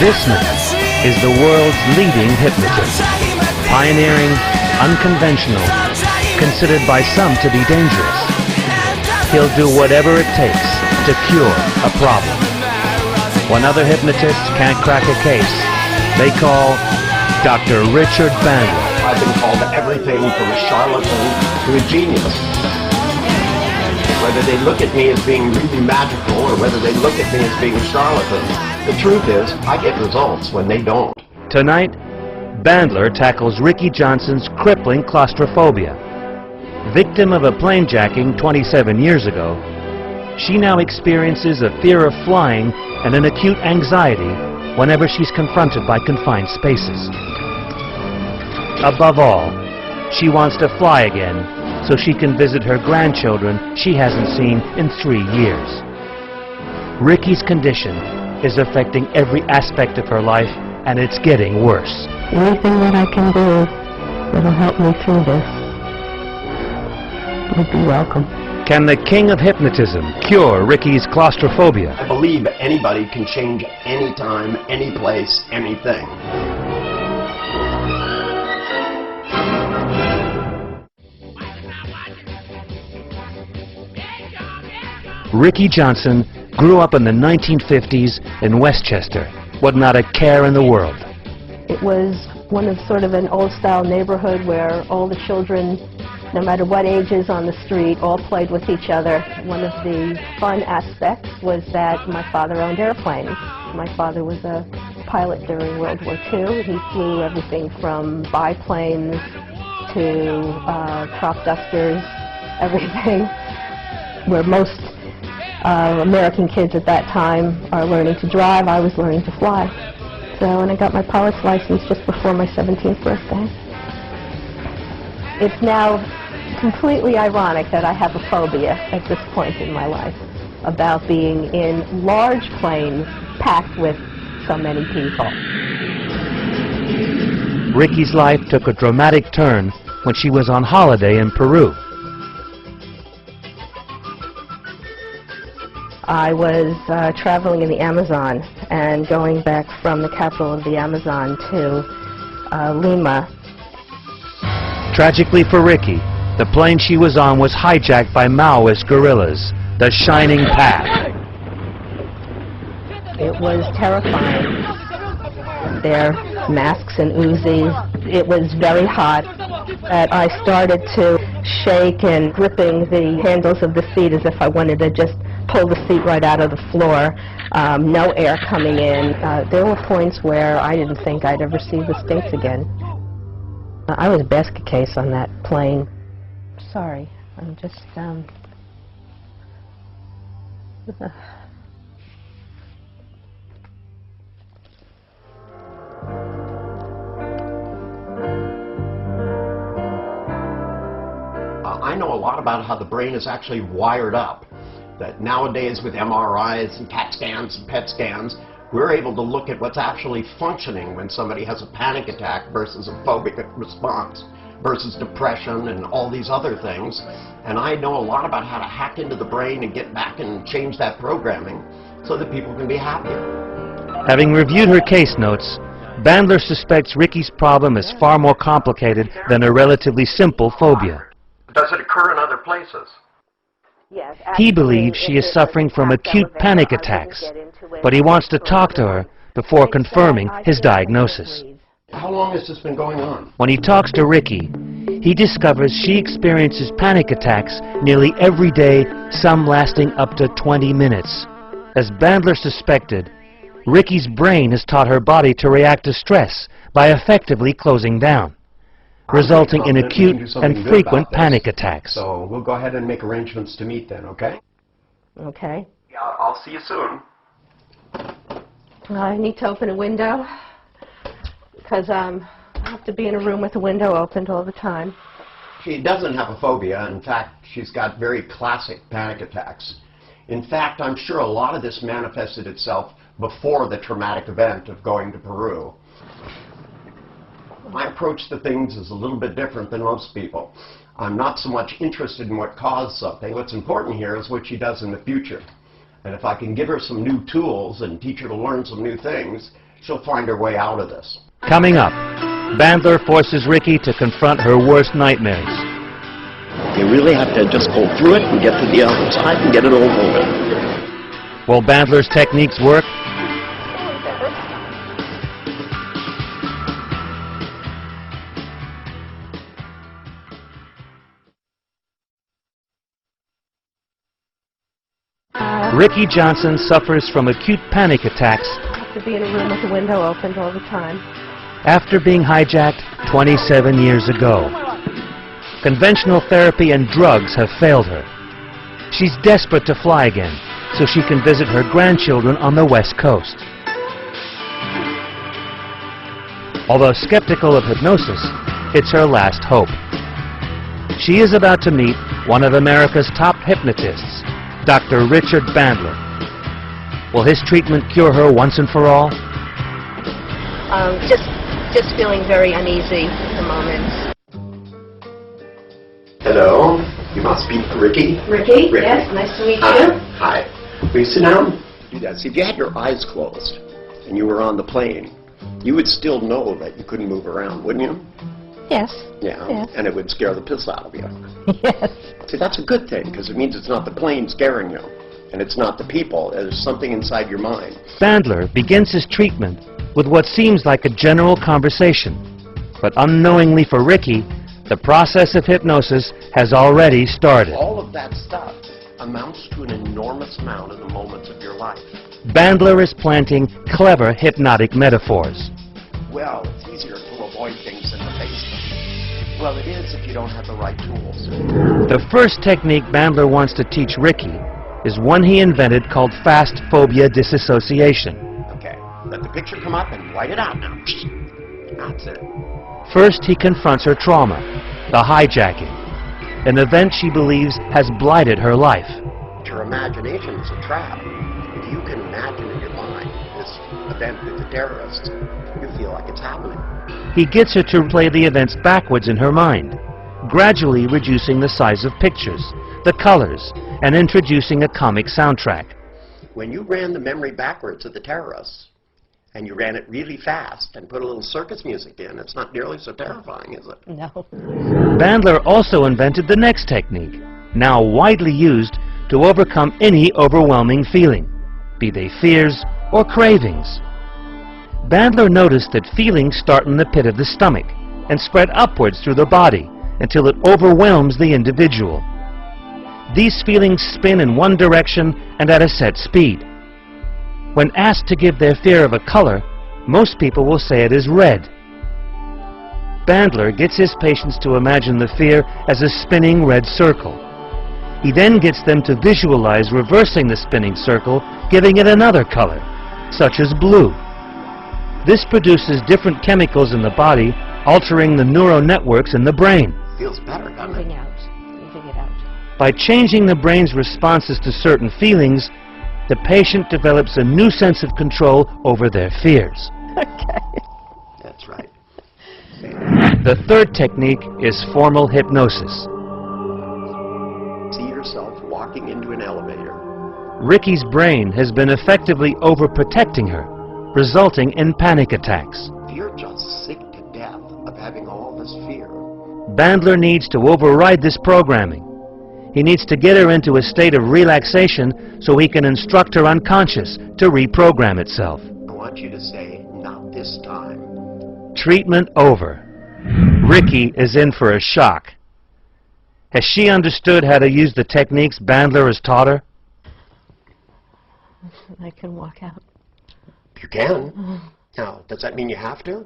This man is the world's leading hypnotist, pioneering, unconventional, considered by some to be dangerous. He'll do whatever it takes to cure a problem. When other hypnotists can't crack a case, they call Dr. Richard Bandler. I've been called everything from a charlatan to a genius. Whether they look at me as being really magical or whether they look at me as being a charlatan, the truth is, I get results when they don't. Tonight, Bandler tackles Ricky Johnson's crippling claustrophobia. Victim of a plane jacking 27 years ago, she now experiences a fear of flying and an acute anxiety whenever she's confronted by confined spaces. Above all, she wants to fly again so she can visit her grandchildren she hasn't seen in 3 years. Ricky's condition is affecting every aspect of her life, and it's getting worse. Anything that I can do that'll help me through this would be welcome. Can the king of hypnotism cure Ricky's claustrophobia? I believe anybody can change anytime, any place, anything. Ricky Johnson grew up in the 1950s in Westchester with not a care in the world. It was one of sort of an old-style neighborhood where all the children, no matter what ages on the street, all played with each other. One of the fun aspects was that my father owned airplanes. My father was a pilot during World War II. He flew everything from biplanes to crop dusters, everything. Where most American kids at that time are learning to drive, I was learning to fly. So when I got my pilot's license just before my 17th birthday. It's now completely ironic that I have a phobia at this point in my life about being in large planes packed with so many people. Ricky's life took a dramatic turn when she was on holiday in Peru. I was traveling in the Amazon and going back from the capital of the Amazon to Lima. Tragically for Ricky, the plane she was on was hijacked by Maoist guerrillas, the Shining Path. It was terrifying. Their masks and Uzis. It was very hot. And I started to shake and gripping the handles of the seat as if I wanted to just pull the seat right out of the floor. No air coming in. There were points where I didn't think I'd ever see the States again. I was a basket case on that plane. Sorry, I'm just, I know a lot about how the brain is actually wired up. That nowadays with MRIs and CAT scans and PET scans, we're able to look at what's actually functioning when somebody has a panic attack versus a phobic response versus depression and all these other things. And I know a lot about how to hack into the brain and get back and change that programming so that people can be happier. Having reviewed her case notes, Bandler suspects Ricky's problem is far more complicated than a relatively simple phobia. Does it occur in other places? yes. He believes she is suffering from acute panic attacks, but he wants to talk to her before confirming his diagnosis. How long has this been going on? When he talks to Ricky, he discovers she experiences panic attacks nearly every day, some lasting up to 20 minutes. As Bandler suspected, Ricky's brain has taught her body to react to stress by effectively closing down, resulting in acute and frequent panic attacks. So we'll go ahead and make arrangements to meet then, okay? Okay. Yeah, I'll see you soon. I need to open a window because I have to be in a room with the window opened all the time. She doesn't have a phobia. In fact, she's got very classic panic attacks. In fact, I'm sure a lot of this manifested itself before the traumatic event of going to Peru. My approach to things is a little bit different than most people. I'm not so much interested in what caused something. What's important here is what she does in the future. And if I can give her some new tools and teach her to learn some new things, she'll find her way out of this. Coming up, Bandler forces Ricky to confront her worst nightmares. You really have to just go through it and get to the other side and get it over with. Will Bandler's techniques work? Ricky Johnson suffers from acute panic attacks To be in a room with the window opened all the time. after being hijacked 27 years ago. Conventional therapy and drugs have failed her. She's desperate to fly again so she can visit her grandchildren on the West Coast. Although skeptical of hypnosis, it's her last hope. She is about to meet one of America's top hypnotists, Dr. Richard Bandler. Will his treatment cure her once and for all? Just feeling very uneasy at the moment. Hello, you must be Ricky? Ricky? Yes, nice to meet you. Hi. Will you sit down? Yes, if you had your eyes closed and you were on the plane, you would still know that you couldn't move around, wouldn't you? Yes. Yeah, Yes. and it would scare the piss out of you. Yes. See, that's a good thing, because it means it's not the plane scaring you, and it's not the people. There's something inside your mind. Bandler begins his treatment with what seems like a general conversation. But unknowingly for Ricky, the process of hypnosis has already started. All of that stuff amounts to an enormous amount in the moments of your life. Bandler is planting clever hypnotic metaphors. Well, it's easier to avoid things in the basement. Well, it is if you don't have the right tools. The first technique Bandler wants to teach Ricky is one he invented called fast phobia disassociation. Okay, let the picture come up and write it out now. That's it. First, he confronts her trauma, the hijacking, an event she believes has blighted her life. Your imagination is a trap. If you can imagine in your mind this event with the terrorists, you feel like it's happening. He gets her to play the events backwards in her mind, gradually reducing the size of pictures, the colors, and introducing a comic soundtrack. When you ran the memory backwards of the terrorists, and you ran it really fast and put a little circus music in, it's not nearly so terrifying, is it? No. Bandler also invented the next technique, now widely used to overcome any overwhelming feeling, be they fears or cravings. Bandler noticed that feelings start in the pit of the stomach and spread upwards through the body until it overwhelms the individual. These feelings spin in one direction and at a set speed. When asked to give their fear of a color, most people will say it is red. Bandler gets his patients to imagine the fear as a spinning red circle. He then gets them to visualize reversing the spinning circle, giving it another color, such as blue. This produces different chemicals in the body, altering the neural networks in the brain. Feels better, doesn't Moving it? out. Moving it out. By changing the brain's responses to certain feelings, the patient develops a new sense of control over their fears. Okay. That's right. The third technique is formal hypnosis. See yourself walking into an elevator. Ricky's brain has been effectively overprotecting her, resulting in panic attacks. You're just sick to death of having all this fear. Bandler needs to override this programming. He needs to get her into a state of relaxation so he can instruct her unconscious to reprogram itself. I want you to say, not this time. Treatment over. Ricky is in for a shock. Has she understood how to use the techniques Bandler has taught her? I can walk out. You can. Now, does that mean you have to?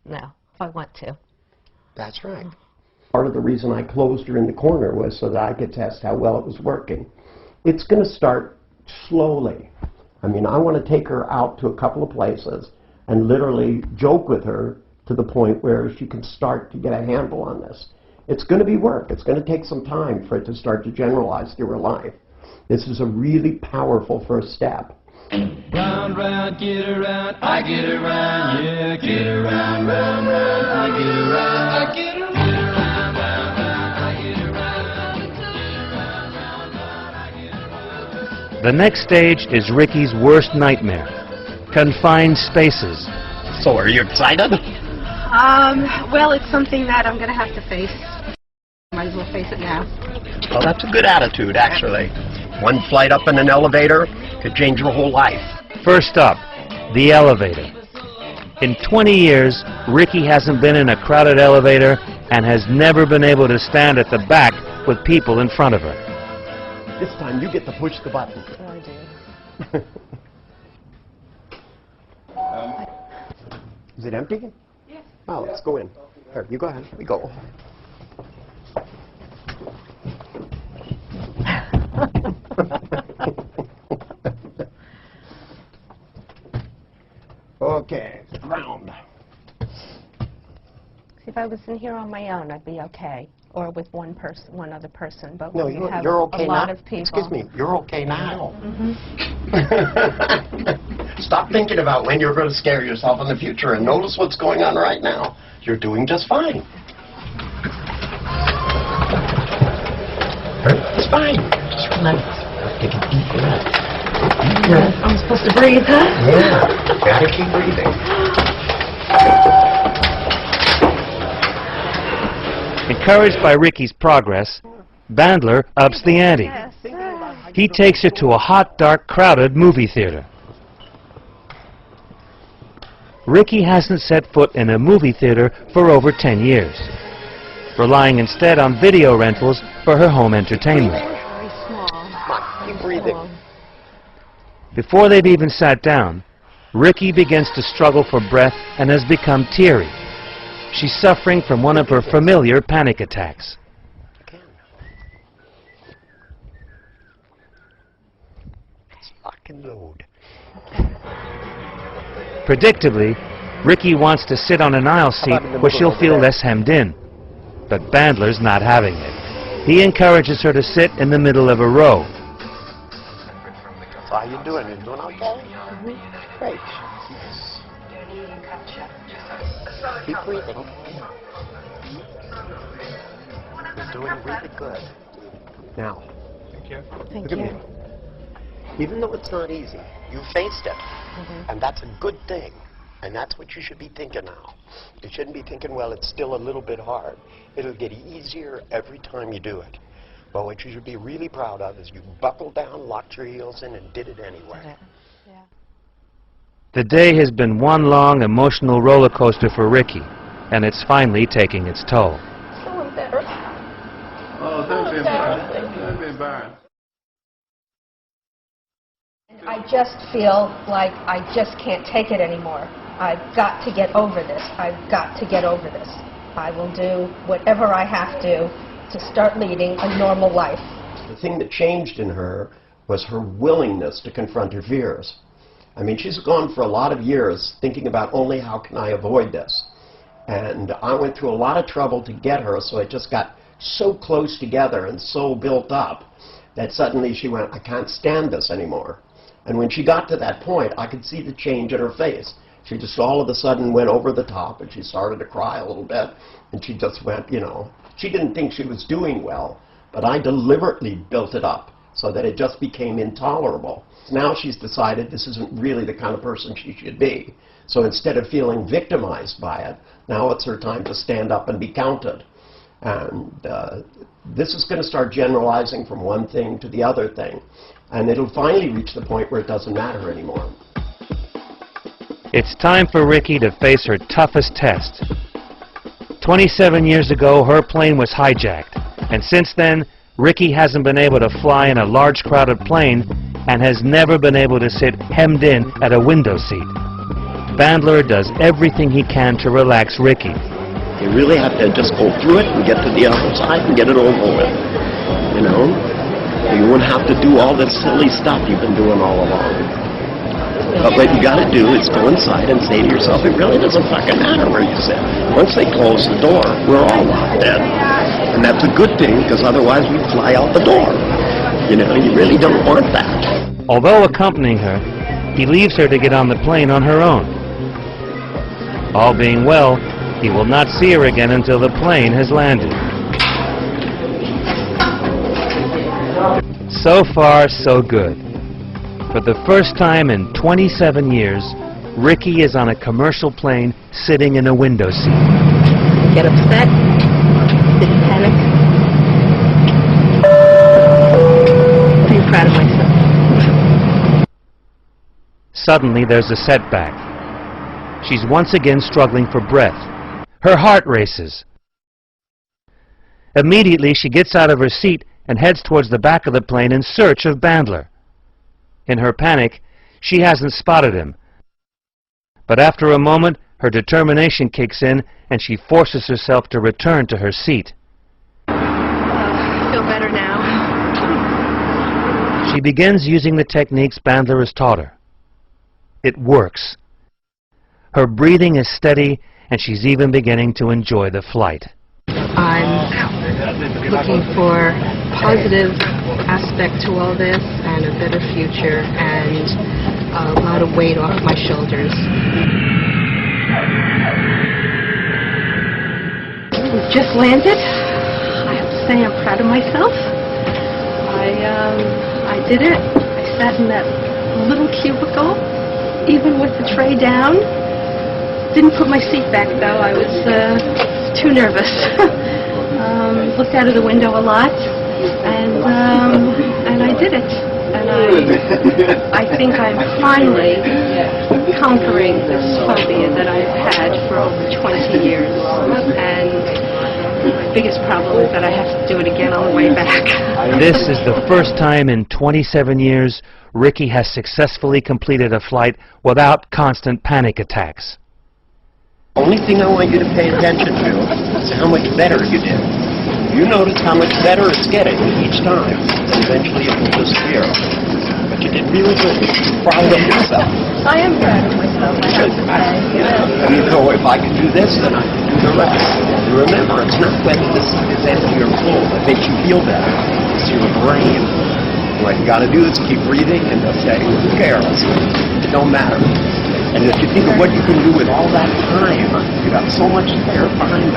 No, if I want to. That's right. Part of the reason I closed her in the corner was so that I could test how well it was working. It's going to start slowly. I mean, I want to take her out to a couple of places and literally joke with her to the point where she can start to get a handle on this. It's going to be work. It's going to take some time for it to start to generalize through her life. This is a really powerful first step. Round, round, get around, I get around, yeah, get around, round, round, I get around, I get around, round, round, I get around, round, round, I get around. The next stage is Ricky's worst nightmare. confined spaces. So are you excited? Well, it's something that I'm going to have to face. Might as well face it now. Well, that's a good attitude, actually. One flight up in an elevator could change your whole life. First up, the elevator. In 20 years, Ricky hasn't been in a crowded elevator and has never been able to stand at the back with people in front of her. This time you get to push the button. Oh, I do. Is it empty? Yes. Oh, let's go in. Here, you go ahead. We go. Okay, round. If I was in here on my own, I'd be okay, or with one other person. But No, when you have you're okay a lot now. of people. Excuse me, you're okay now. Mm-hmm. Stop thinking about when you're going to scare yourself in the future and notice what's going on right now. You're doing just fine. It's fine. Just relax. Take a deep breath. Deep breath. I'm supposed to breathe, huh? Yeah, gotta keep breathing. Encouraged by Ricky's progress, Bandler ups the ante. Yes. He takes her to a hot, dark, crowded movie theater. Ricky hasn't set foot in a movie theater for over 10 years, relying instead on video rentals for her home entertainment. Very small. Come on, keep breathing. Before they've even sat down, Ricky begins to struggle for breath and has become teary. She's suffering from one of her familiar panic attacks. It's lock and load. Predictably, Ricky wants to sit on an aisle seat where she'll feel less hemmed in. But Bandler's not having it. He encourages her to sit in the middle of a row. So how you doing? You doing okay? Great. Keep breathing. You're doing really good. Now, Thank look at you. me. Even though it's not easy, you faced it. And that's a good thing. And that's what you should be thinking now. You shouldn't be thinking, well, it's still a little bit hard. It'll get easier every time you do it. But what you should be really proud of is you buckled down, locked your heels in, and did it anyway. Yeah. The day has been one long emotional roller coaster for Ricky, and it's finally taking its toll. So embarrassed. Oh, don't be embarrassed. Don't be embarrassed. I just feel like I just can't take it anymore. I've got to get over this. I've got to get over this. I will do whatever I have to start leading a normal life. The thing that changed in her was her willingness to confront her fears. I mean, she's gone for a lot of years thinking about only how can I avoid this. And I went through a lot of trouble to get her, so it just got so close together and so built up that suddenly she went, I can't stand this anymore. And when she got to that point, I could see the change in her face. She just all of a sudden went over the top and she started to cry a little bit. And she just went, you know, she didn't think she was doing well, but I deliberately built it up so that it just became intolerable. Now she's decided this isn't really the kind of person she should be. So instead of feeling victimized by it, now it's her time to stand up and be counted. And this is going to start generalizing from one thing to the other thing. And it'll finally reach the point where it doesn't matter anymore. It's time for Ricky to face her toughest test. 27 years ago, her plane was hijacked. And since then, Ricky hasn't been able to fly in a large crowded plane and has never been able to sit hemmed in at a window seat. Bandler does everything he can to relax Ricky. You really have to just go through it and get to the other side and get it over with. You know? You wouldn't have to do all this silly stuff you've been doing all along. But what you got to do is go inside and say to yourself, it really doesn't fucking matter where you sit. Once they close the door, we're all locked in. And that's a good thing, because otherwise we'd fly out the door. You know, you really don't want that. Although accompanying her, he leaves her to get on the plane on her own. All being well, he will not see her again until the plane has landed. So far, so good. For the first time in 27 years, Ricky is on a commercial plane sitting in a window seat. Get upset, didn't panic. Pretty proud of myself. Suddenly there's a setback. She's once again struggling for breath. Her heart races. Immediately she gets out of her seat and heads towards the back of the plane in search of Bandler. In her panic, she hasn't spotted him. But after a moment, her determination kicks in and she forces herself to return to her seat. I feel better now. She begins using the techniques Bandler has taught her. It works. Her breathing is steady and she's even beginning to enjoy the flight. I'm looking for positive aspect to all this and a better future and a lot of weight off my shoulders. We've just landed. I have to say I'm proud of myself. I did it. I sat in that little cubicle, even with the tray down. Didn't put my seat back though. I was too nervous. Looked out of the window a lot, and I did it. And I think I'm finally conquering this phobia that I've had for over 20 years. And the biggest problem is that I have to do it again on the way back. This is the first time in 27 years Ricky has successfully completed a flight without constant panic attacks. Only thing I want you to pay attention to is how much better you did. You notice how much better it's getting each time, and eventually it will disappear. But you did really good. You're proud of yourself. I am proud of myself, I have to say. You know, if I can do this, then I can do the rest. And remember, it's not whether the seat is empty or full that makes you feel better. It's your brain. What you got to do is keep breathing and just say, who cares? It don't matter. And if you think of what you can do with all that time, you got so much spare time.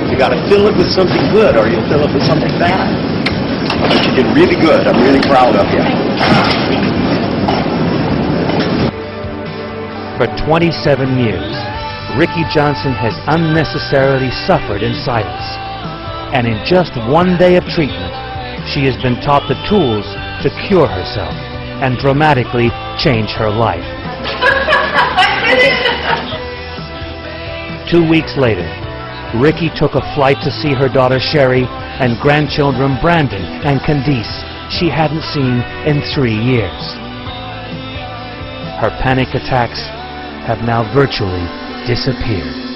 You got to fill it with something good, or you'll fill it with something bad. But you did really good. I'm really proud of you. For 27 years, Ricky Johnson has unnecessarily suffered in silence. And in just one day of treatment, she has been taught the tools to cure herself and dramatically change her life. 2 weeks later, Ricky took a flight to see her daughter Sherry and grandchildren Brandon and Candice she hadn't seen in 3 years. Her panic attacks have now virtually disappeared.